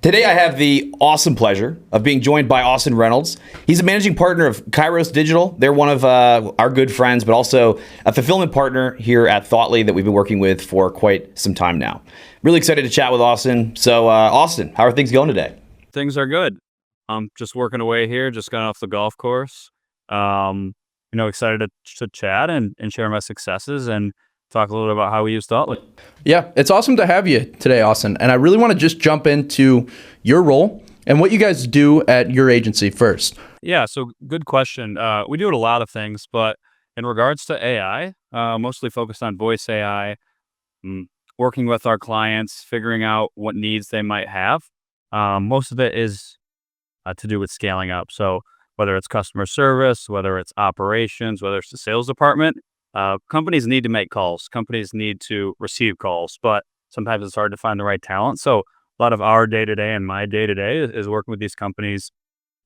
Today, I have the awesome pleasure of being joined by Austin Reynolds. He's a managing partner of Kyros Digital. They're one of our good friends, but also a fulfillment partner here at Thoughtly that we've been working with for quite some time now. Really excited to chat with Austin. So, Austin, how are things going today? Things are good. I'm just working away here, just got off the golf course. Excited to chat and share my successes and talk a little bit about how we use Thoughtly. Yeah, it's awesome to have you today, Austin. And I really want to just jump into your role and what you guys do at your agency first. Yeah, so good question. We do a lot of things, but in regards to AI, mostly focused on voice AI, working with our clients, figuring out what needs they might have. Most of it is to do with scaling up. So whether it's customer service, whether it's operations, whether it's the sales department, companies need to make calls. Companies need to receive calls, but sometimes it's hard to find the right talent. So a lot of our day-to-day and my day-to-day is working with these companies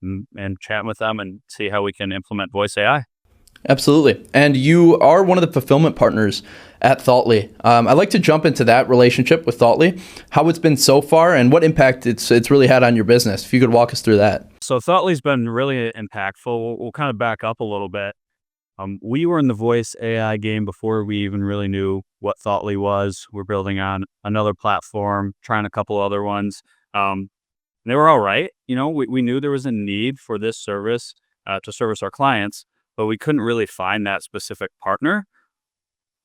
and chatting with them and see how we can implement voice AI. Absolutely. And you are one of the fulfillment partners at Thoughtly. I'd like to jump into that relationship with Thoughtly, how it's been so far and what impact it's really had on your business. If you could walk us through that. So Thoughtly's been really impactful. We'll kind of back up a little bit. We were in the voice AI game before we even really knew what Thoughtly was. We're building on another platform, trying a couple other ones. They were all right. We knew there was a need for this service to service our clients, but we couldn't really find that specific partner.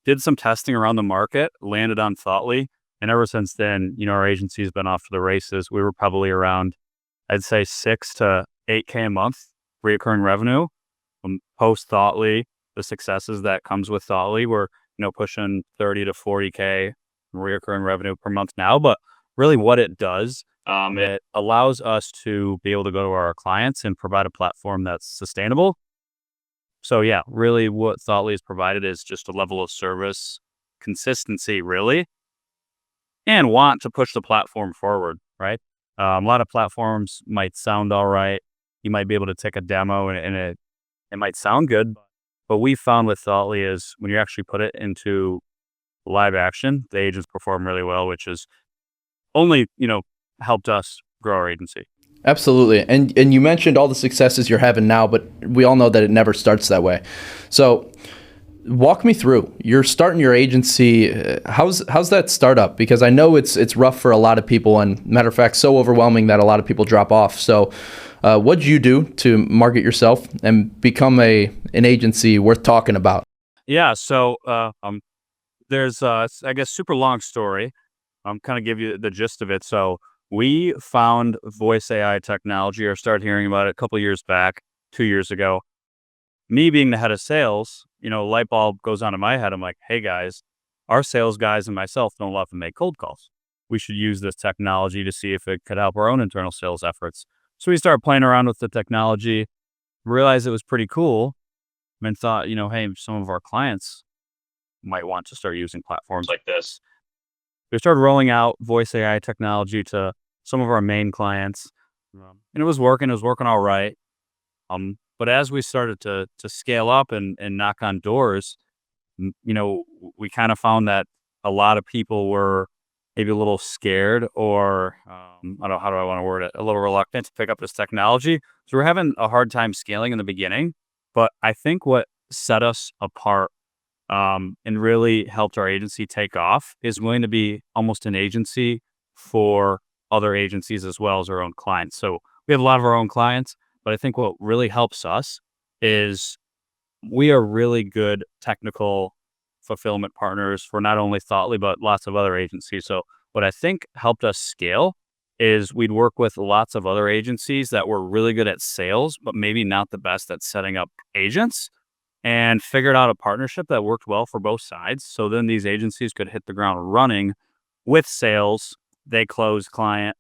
Did some testing around the market, landed on Thoughtly, and ever since then, our agency's been off to the races. We were probably around, I'd say 6 to 8K a month recurring revenue. Post Thoughtly, the successes that comes with Thoughtly, we're pushing 30 to 40K recurring revenue per month now. But really, what it does, it allows us to be able to go to our clients and provide a platform that's sustainable. So yeah, really, what Thoughtly has provided is just a level of service, consistency, really, and want to push the platform forward. Right, a lot of platforms might sound all right. You might be able to take a demo and it might sound good, but we found with Thoughtly is when you actually put it into live action, the agents perform really well, which is only, helped us grow our agency. Absolutely. And you mentioned all the successes you're having now, but we all know that it never starts that way. So walk me through. You're starting your agency. How's that startup? Because I know it's rough for a lot of people, and matter of fact, so overwhelming that a lot of people drop off. So what'd you do to market yourself and become an agency worth talking about? Yeah. So there's I guess super long story. Kind of give you the gist of it. So we found voice AI technology, or started hearing about it a couple years back, 2 years ago. Me being the head of sales, light bulb goes on in my head. I'm like, hey guys, our sales guys and myself don't love to make cold calls. We should use this technology to see if it could help our own internal sales efforts. So we started playing around with the technology, realized it was pretty cool, and thought, hey, some of our clients might want to start using platforms like this. We started rolling out voice AI technology to some of our main clients, and it was working all right. But as we started to scale up and knock on doors, we kind of found that a lot of people were maybe a little scared, or I don't know, how do I want to word it? A little reluctant to pick up this technology. So we're having a hard time scaling in the beginning. But I think what set us apart and really helped our agency take off is going to be almost an agency for other agencies as well as our own clients. So we have a lot of our own clients, but I think what really helps us is we are really good technical fulfillment partners for not only Thoughtly, but lots of other agencies. So what I think helped us scale is we'd work with lots of other agencies that were really good at sales, but maybe not the best at setting up agents, and figured out a partnership that worked well for both sides. So then these agencies could hit the ground running with sales. They close client,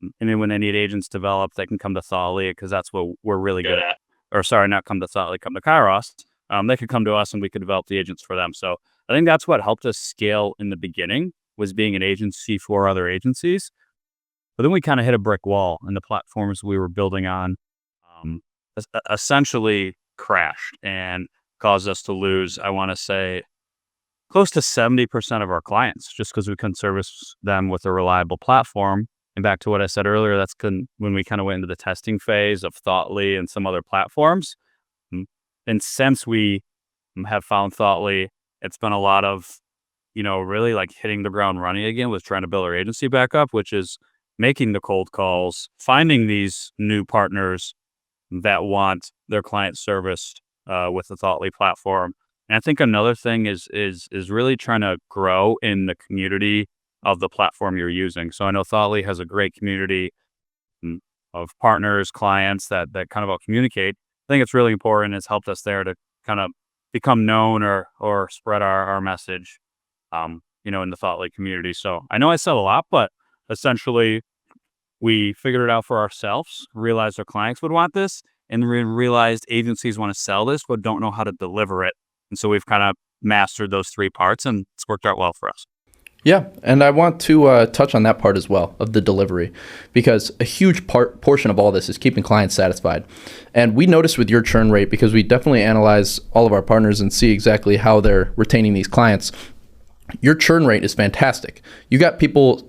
and then when they need agents developed, they can come to Thoughtly because that's what we're really good at. Or sorry, not come to Thoughtly, come to Kyros. They could come to us and we could develop the agents for them. So I think that's what helped us scale in the beginning, was being an agency for other agencies. But then we kind of hit a brick wall, and the platforms we were building on essentially crashed and caused us to lose, I want to say, close to 70% of our clients, just because we couldn't service them with a reliable platform And back to what I said earlier, that's when we kind of went into the testing phase of Thoughtly and some other platforms. Mm, And since we have found Thoughtly, it's been a lot of, really like hitting the ground running again with trying to build our agency back up, which is making the cold calls, finding these new partners that want their client serviced with the Thoughtly platform. And I think another thing is really trying to grow in the community of the platform you're using. So I know Thoughtly has a great community of partners, clients that kind of all communicate. I think it's really important. It's helped us there to kind of become known or spread our message, in the Thoughtly community. So I know I said a lot, but essentially we figured it out for ourselves, realized our clients would want this, and we realized agencies want to sell this, but don't know how to deliver it. And so we've kind of mastered those three parts, and it's worked out well for us. Yeah, and I want to touch on that part as well of the delivery, because a huge portion of all this is keeping clients satisfied. And we noticed with your churn rate, because we definitely analyze all of our partners and see exactly how they're retaining these clients, your churn rate is fantastic. You got people,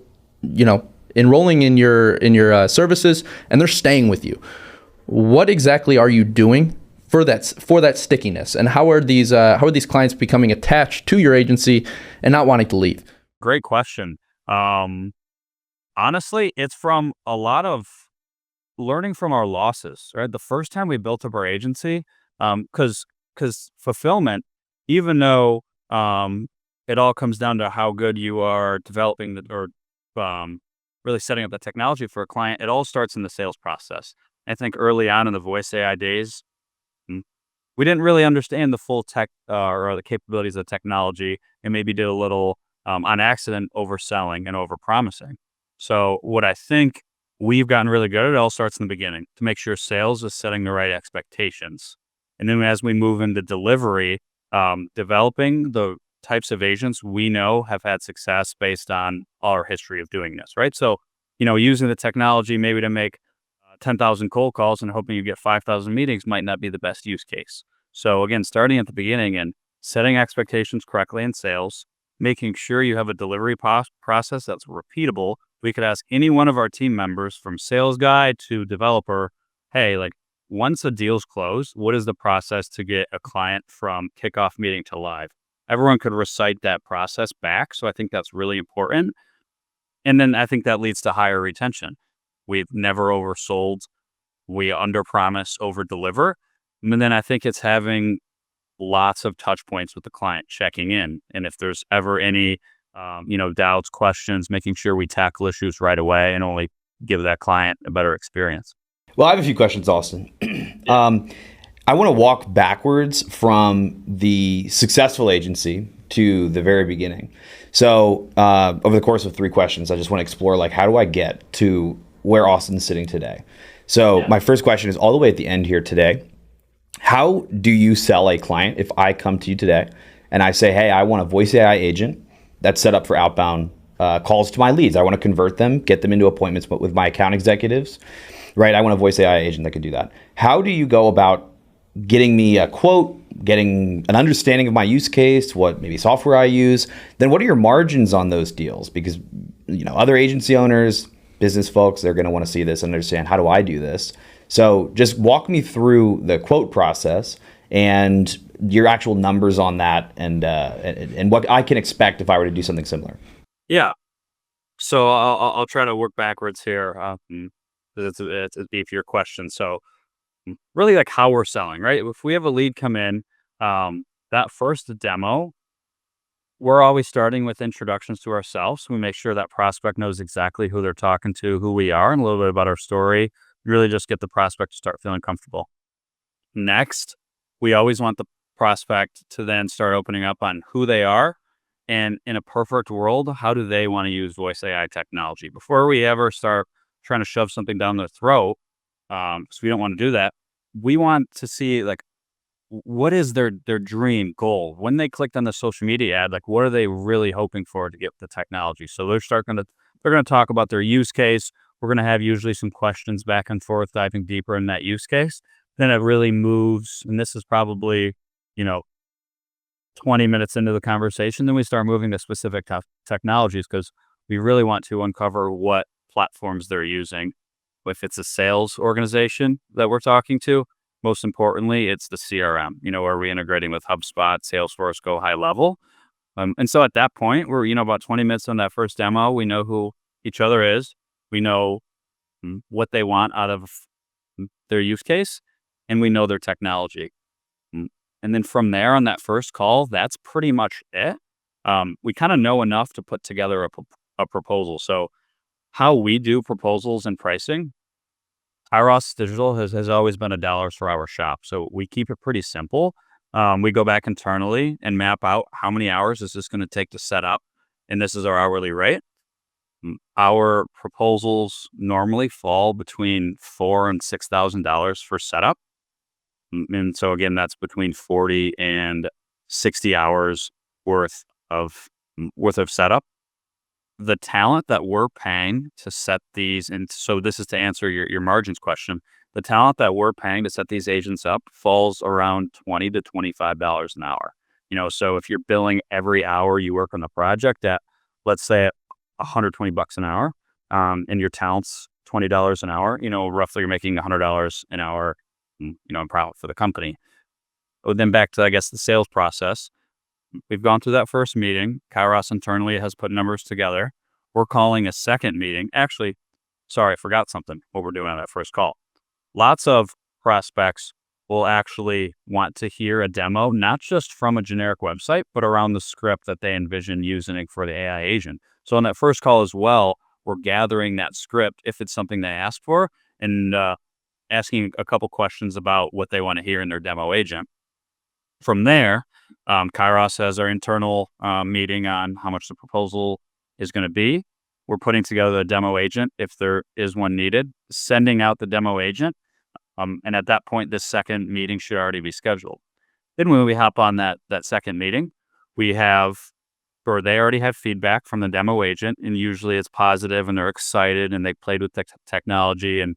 enrolling in your services, and they're staying with you. What exactly are you doing for that stickiness, and how are these clients becoming attached to your agency and not wanting to leave? Great question. Honestly, it's from a lot of learning from our losses, right? The first time we built up our agency, because fulfillment, even though it all comes down to how good you are developing really setting up the technology for a client, it all starts in the sales process. I think early on in the voice AI days, we didn't really understand the full tech or the capabilities of technology, and maybe did a little on accident overselling and overpromising. So what I think we've gotten really good at, it all starts in the beginning to make sure sales is setting the right expectations. And then as we move into delivery, developing the types of agents we know have had success based on our history of doing this, right? So, using the technology maybe to make 10,000 cold calls and hoping you get 5,000 meetings might not be the best use case. So again, starting at the beginning and setting expectations correctly in sales, making sure you have a delivery process that's repeatable. We could ask any one of our team members, from sales guy to developer, hey, like, once a deal's closed, what is the process to get a client from kickoff meeting to live? Everyone could recite that process back. So I think that's really important. And then I think that leads to higher retention. We've never oversold. We underpromise, overdeliver. And then I think it's having lots of touch points with the client, checking in. And if there's ever any, doubts, questions, making sure we tackle issues right away and only give that client a better experience. Well, I have a few questions, Austin. I want to walk backwards from the successful agency to the very beginning. So over the course of 3 questions, I just want to explore, like, how do I get to where Austin's sitting today? So my first question is all the way at the end here today. How do you sell a client if I come to you today and I say, hey, I want a voice AI agent that's set up for outbound calls to my leads. I want to convert them, get them into appointments with my account executives, right? I want a voice AI agent that can do that. How do you go about getting me a quote, getting an understanding of my use case, what maybe software I use? Then what are your margins on those deals? Because, other agency owners, business folks, they're going to want to see this and understand, how do I do this? So just walk me through the quote process and your actual numbers on that, and what I can expect if I were to do something similar. Yeah. So I'll try to work backwards here. It's a beefier question. So really, like, how we're selling, right? If we have a lead come in, that first demo, we're always starting with introductions to ourselves. We make sure that prospect knows exactly who they're talking to, who we are, and a little bit about our story. Really just get the prospect to start feeling comfortable. Next, we always want the prospect to then start opening up on who they are, and in a perfect world, how do they want to use voice AI technology before we ever start trying to shove something down their throat. So we don't want to do that. We want to see, like, what is their dream goal when they clicked on the social media ad. Like, what are they really hoping for to get the technology? So they're going to talk about their use case. We're going to have usually some questions back and forth, diving deeper in that use case. Then it really moves, and this is probably 20 minutes into the conversation. Then we start moving to specific technologies, because we really want to uncover what platforms they're using. If it's a sales organization that we're talking to, most importantly, it's the CRM. Are we integrating with HubSpot, Salesforce, go high level? And so at that point, we're about 20 minutes on that first demo. We know who each other is. We know what they want out of their use case, and we know their technology. And then from there on that first call, that's pretty much it. We kind of know enough to put together a proposal. So how we do proposals and pricing, Kyros Digital has always been a dollars per hour shop. So we keep it pretty simple. We go back internally and map out how many hours is this going to take to set up, and this is our hourly rate. Our proposals normally fall between $4,000 and $6,000 for setup. And so again, that's between 40 and 60 hours worth of setup. The talent that we're paying to set these, and so this is to answer your margins question, the talent that we're paying to set these agents up falls around $20 to $25 an hour. So if you're billing every hour you work on the project at, let's say at $120 an hour, and your talent's $20 an hour, roughly you're making $100 an hour, in profit for the company. But then back to, I guess, the sales process. We've gone through that first meeting. Kyros internally has put numbers together. We're calling a second meeting. Actually, sorry, I forgot something, what we're doing on that first call. Lots of prospects will actually want to hear a demo, not just from a generic website, but around the script that they envision using for the AI agent. So on that first call as well, we're gathering that script if it's something they ask for, and asking a couple questions about what they want to hear in their demo agent. From there, Kyros has our internal meeting on how much the proposal is going to be. We're putting together the demo agent if there is one needed, sending out the demo agent. And at that point, this second meeting should already be scheduled. Then when we hop on that second meeting, they already have feedback from the demo agent, and usually it's positive and they're excited and they played with the technology and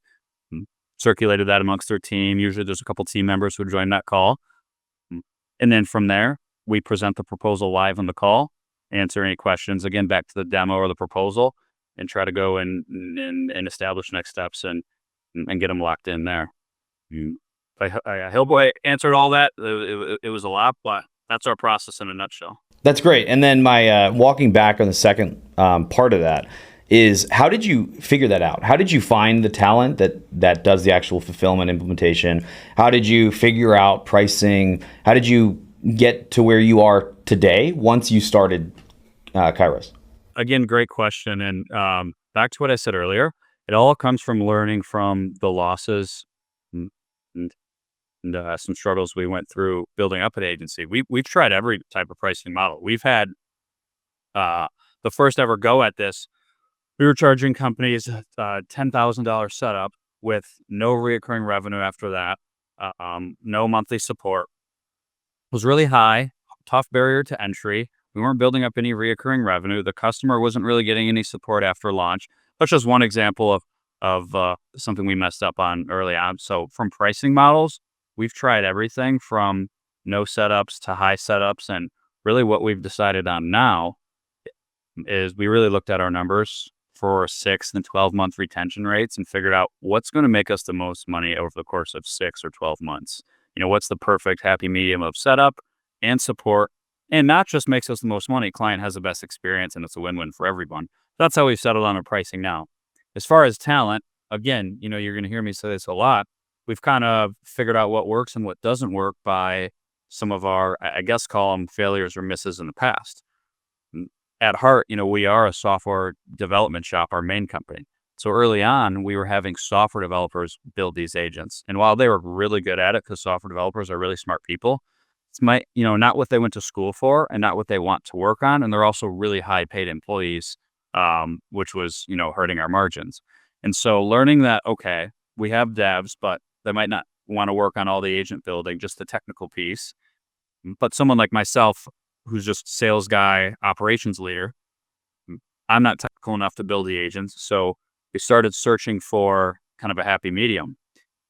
circulated that amongst their team. Usually there's a couple team members who join that call. And then from there, we present the proposal live on the call, answer any questions, again, back to the demo or the proposal, and try to go and establish next steps and get them locked in there. I hope I answered all that. It was a lot, but that's our process in a nutshell. That's great. And then my walking back on the second part of that is, how did you figure that out? How did you find the talent that does the actual fulfillment implementation? How did you figure out pricing? How did you get to where you are today once you started Kyros? Again, great question. And back to what I said earlier, it all comes from learning from the losses and some struggles we went through building up an agency. We've tried every type of pricing model. We've had the first ever go at this. We were charging companies $10,000 setup with no reoccurring revenue after that, no monthly support. It was really high, tough barrier to entry. We weren't building up any reoccurring revenue. The customer wasn't really getting any support after launch. That's just one example of something we messed up on early on. So from pricing models, we've tried everything from no setups to high setups. And really what we've decided on now is we really looked at our numbers for 6 and 12-month retention rates and figured out what's going to make us the most money over the course of 6 or 12 months. What's the perfect happy medium of setup and support, and not just makes us the most money, client has the best experience, and it's a win-win for everyone. That's how we've settled on our pricing now. As far as talent, again, you're going to hear me say this a lot. We've kind of figured out what works and what doesn't work by some of our, I guess, call them failures or misses in the past. At heart, we are a software development shop, our main company. So early on, we were having software developers build these agents. And while they were really good at it, because software developers are really smart people, it's not what they went to school for and not what they want to work on. And they're also really high paid employees, which was, hurting our margins. And so learning that, okay, we have devs, but they might not want to work on all the agent building, just the technical piece. But someone like myself, who's just sales guy, operations leader, I'm not technical enough to build the agents. So we started searching for kind of a happy medium.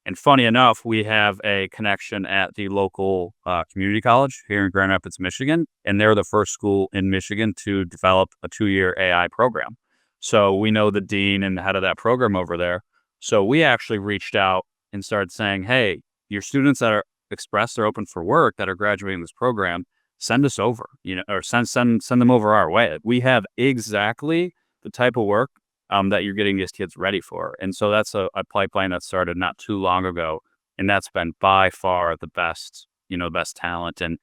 And funny enough, we have a connection at the local community college here in Grand Rapids, Michigan. And they're the first school in Michigan to develop a 2-year AI program. So we know the dean and the head of that program over there. So we actually reached out and started saying, hey, your students that are expressed they're open for work that are graduating this program, send us over, or send them over our way. We have exactly the type of work that you're getting these kids ready for. And so that's a pipeline that started not too long ago. And that's been by far the best, best talent. And,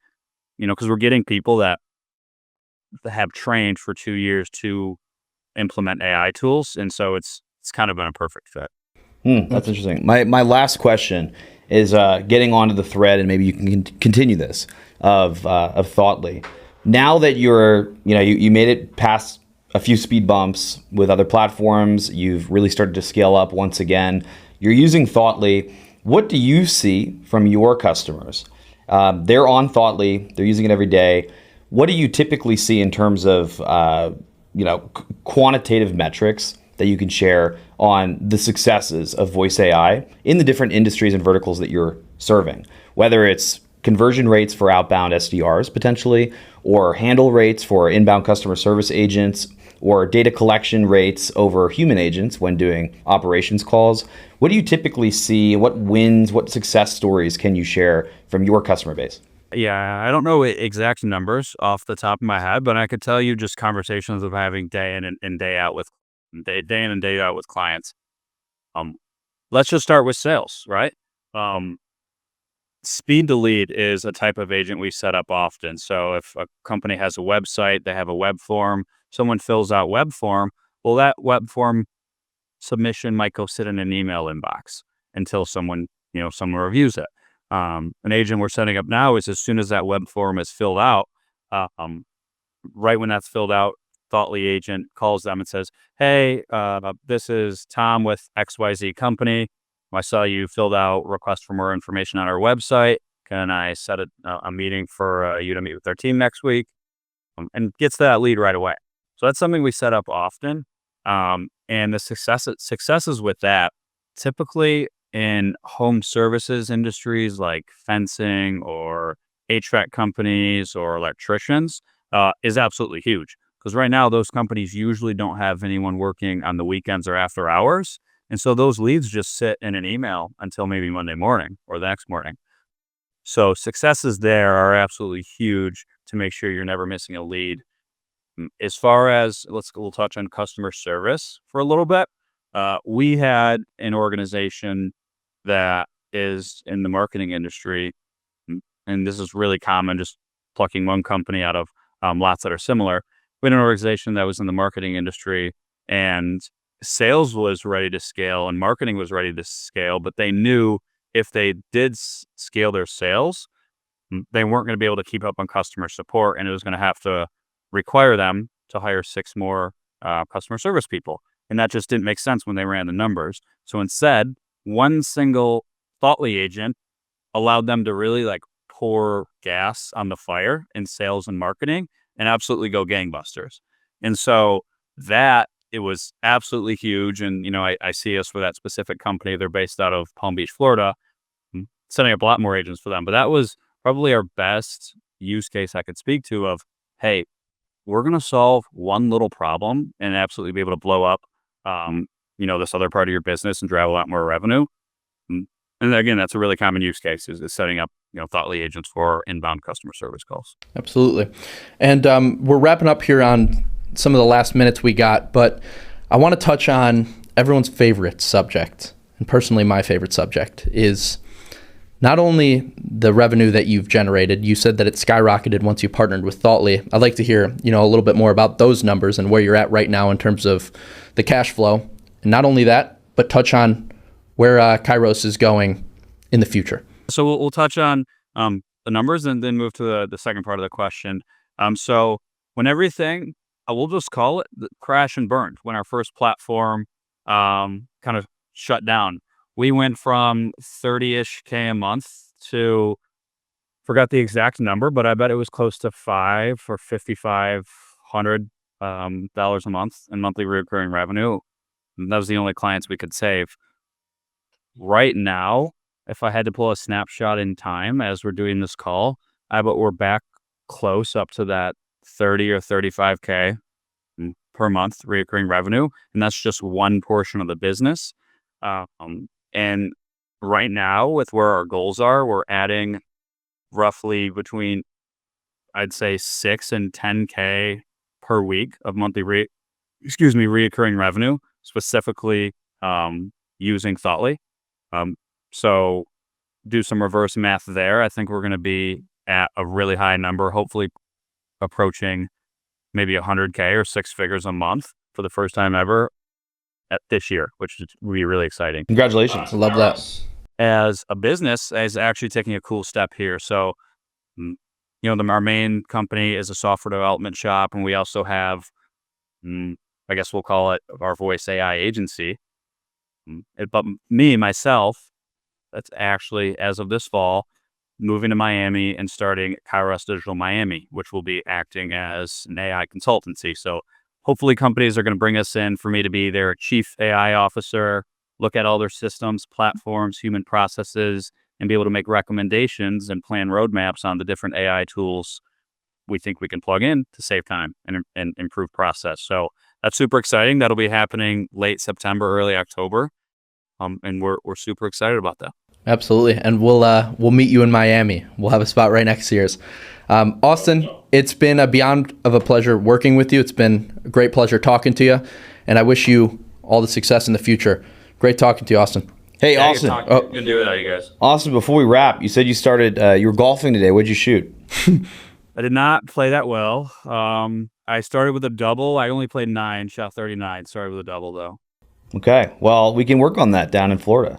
because we're getting people that have trained for 2 years to implement AI tools. And so it's kind of been a perfect fit. That's interesting. My last question is getting onto the thread, and maybe you can continue this of Thoughtly. Now that you made it past a few speed bumps with other platforms, you've really started to scale up once again. You're using Thoughtly. What do you see from your customers? They're on Thoughtly. They're using it every day. What do you typically see in terms of quantitative metrics that you can share on the successes of voice AI in the different industries and verticals that you're serving, whether it's conversion rates for outbound SDRs potentially, or handle rates for inbound customer service agents, or data collection rates over human agents when doing operations calls? What do you typically see? What wins, what success stories can you share from your customer base? Yeah, I don't know exact numbers off the top of my head, but I could tell you just conversations of having day in and day out with day in and day out with clients. Um, let's just start with sales, right? Um, Speed to lead is a type of agent we set up often. So if a company has a website, they have a web form, someone fills out web form, well, that web form submission might go sit in an email inbox until someone reviews it. An agent we're setting up now is as soon as that web form is filled out, um, right when that's filled out, Thoughtly agent calls them and says, hey, this is Tom with XYZ company. I saw you filled out request for more information on our website. Can I set a meeting for you to meet with our team next week? And gets that lead right away. So that's something we set up often. And the successes with that, typically in home services industries like fencing or HVAC companies or electricians, is absolutely huge. Because right now, those companies usually don't have anyone working on the weekends or after hours. And so those leads just sit in an email until maybe Monday morning or the next morning. So successes there are absolutely huge to make sure you're never missing a lead. As far as we'll touch on customer service for a little bit. We had an organization that is in the marketing industry, and this is really common, just plucking one company out of lots that are similar. We had an organization that was in the marketing industry, and sales was ready to scale and marketing was ready to scale, but they knew if they did scale their sales, they weren't going to be able to keep up on customer support, and it was going to have to require them to hire 6 more customer service people. And that just didn't make sense when they ran the numbers. So instead, one single Thoughtly agent allowed them to really pour gas on the fire in sales and marketing and absolutely go gangbusters. And so it was absolutely huge. And, I see us for that specific company. They're based out of Palm Beach, Florida, setting up a lot more agents for them. But that was probably our best use case I could speak to of, hey, we're going to solve one little problem and absolutely be able to blow up, this other part of your business and drive a lot more revenue. And again, that's a really common use case is setting up, Thoughtly agents for inbound customer service calls. Absolutely. And we're wrapping up here on some of the last minutes we got, but I want to touch on everyone's favorite subject. And personally, my favorite subject is not only the revenue that you've generated. You said that it skyrocketed once you partnered with Thoughtly. I'd like to hear, a little bit more about those numbers and where you're at right now in terms of the cash flow. And not only that, but touch on where Kyros is going in the future. So we'll touch on the numbers and then move to the second part of the question. So when everything, we'll just call it the crash and burned, when our first platform kind of shut down, we went from 30-ish K a month to, forgot the exact number, but I bet it was close to $5,500 a month in monthly recurring revenue. And that was the only clients we could save. Right now, if I had to pull a snapshot in time as we're doing this call, I bet we're back close up to that 30 or 35K per month recurring revenue, and that's just one portion of the business. And right now, with where our goals are, we're adding roughly between, I'd say, 6 and 10K per week of monthly recurring revenue, specifically using Thoughtly. So do some reverse math there. I think we're going to be at a really high number, hopefully approaching maybe 100K or 6 figures a month for the first time ever at this year, which will be really exciting. Congratulations. Love that. As a business, is actually taking a cool step here. So, our main company is a software development shop, and we also have, I guess we'll call it our voice AI agency. But myself, that's actually, as of this fall, moving to Miami and starting Kyros Digital Miami, which will be acting as an AI consultancy. So hopefully companies are going to bring us in for me to be their chief AI officer, look at all their systems, platforms, human processes, and be able to make recommendations and plan roadmaps on the different AI tools we think we can plug in to save time and improve process. So that's super exciting. That'll be happening late September, early October. And we're super excited about that. Absolutely. And we'll meet you in Miami. We'll have a spot right next to yours. Austin, it's been a beyond of a pleasure working with you. It's been a great pleasure talking to you. And I wish you all the success in the future. Great talking to you, Austin. Hey, Austin. Good to do it, you guys. Austin, before we wrap, you said you started, you were golfing today. What'd you shoot? I did not play that well. I started with a double. I only played 9, shot 39. Started with a double, though. Okay. Well, we can work on that down in Florida.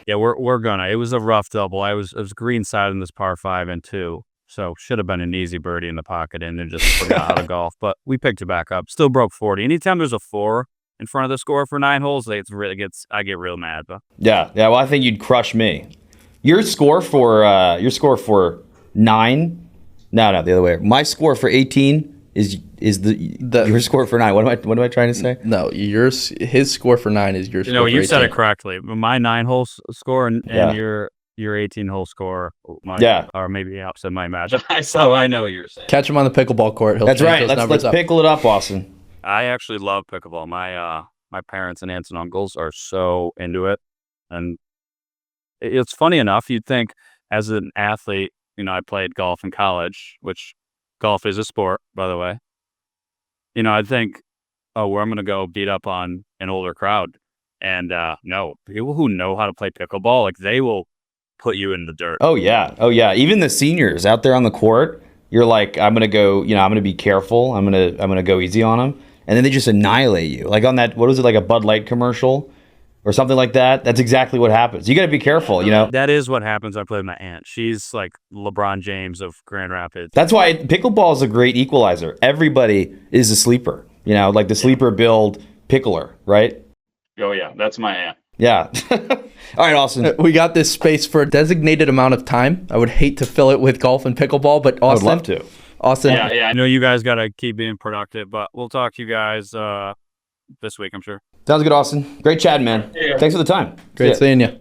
Yeah, we're gonna. It was a rough double. It was green side in this par 5 and 2. So should have been an easy birdie in the pocket and then just forgot how to golf. But we picked it back up. Still broke 40. Anytime there's a 4 in front of the score for 9 holes, I get real mad. But Yeah. Well, I think you'd crush me. Your score for 9? No, the other way. My score for 18 is your score for 9. What am I trying to say? No, his score for 9 is your score for 18. You said it correctly. My 9-hole score and your 18-hole score, or maybe opposite my match. So I know what you're saying. Catch him on the pickleball court. That's right. Let's pickle it up, Austin. I actually love pickleball. My parents and aunts and uncles are so into it, and it's funny enough. You'd think as an athlete, I played golf in college, which golf is a sport, by the way. I'd think, I'm going to go beat up on an older crowd. And no, people who know how to play pickleball, like they will put you in the dirt. Oh yeah. Even the seniors out there on the court, you're like, I'm going to go, I'm going to be careful. I'm going to go easy on them. And then they just annihilate you. Like on that, what was it, like a Bud Light commercial or something like that? That's exactly what happens. You got to be careful, That is what happens. I play with my aunt. She's like LeBron James of Grand Rapids. That's why pickleball is a great equalizer. Everybody is a sleeper, like the sleeper build pickler, right? Oh yeah, that's my aunt. Yeah. All right, Austin. We got this space for a designated amount of time. I would hate to fill it with golf and pickleball, but Austin. I would love to. Austin. Yeah. I know you guys got to keep being productive, but we'll talk to you guys this week, I'm sure. Sounds good, Austin. Great chatting, man. Yeah. Thanks for the time. Great seeing you.